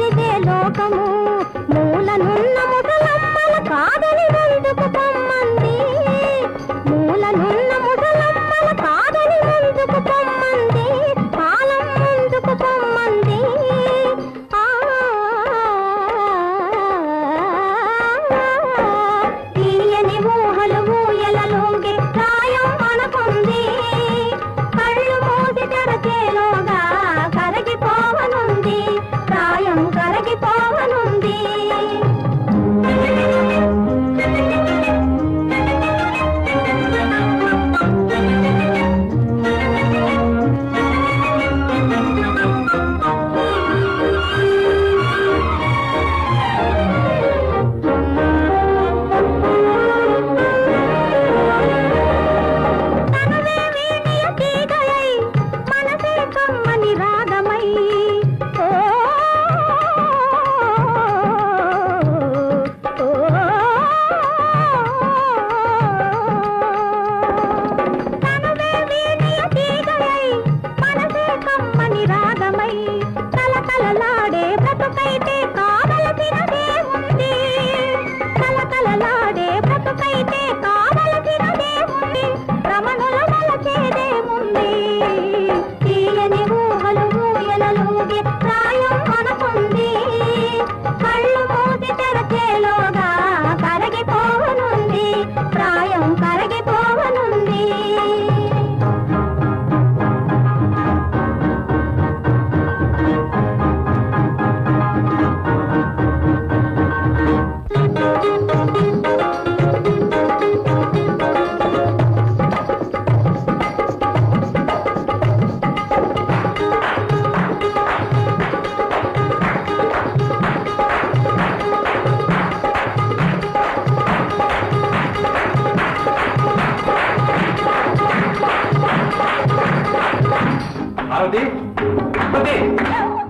కాదిదే లోకము మూలనున్న ముసలమ్మల కాదని ముందుకు పొమ్మంది మూలనున్న ముసలమ్మల కాదని ముందుకు పొమ్మంది కాలం ముందుకు పొమ్మంది తీయని ఊహలు ఊయలలోకి ప్రాయం అనుకుంది కళ్ళు మూసి తెరచేలోగా కరగిపోవనుంది ప్రాయం కరగిపోవనుంది కలకలలాడే బ్రతుకైతే కావలసినదే ఉంది కలకలలాడే బ్రతుకైతే కావలసినదే ఉంది రమణుల వలచేదేముంది తీయని ఊహలు ఊయలలోగే ప్రాయం అనుకుంది కళ్ళు మూసి తెరచేలోగా కరగిపోవనుంది ప్రాయం కరగిపోవనుంది Arati?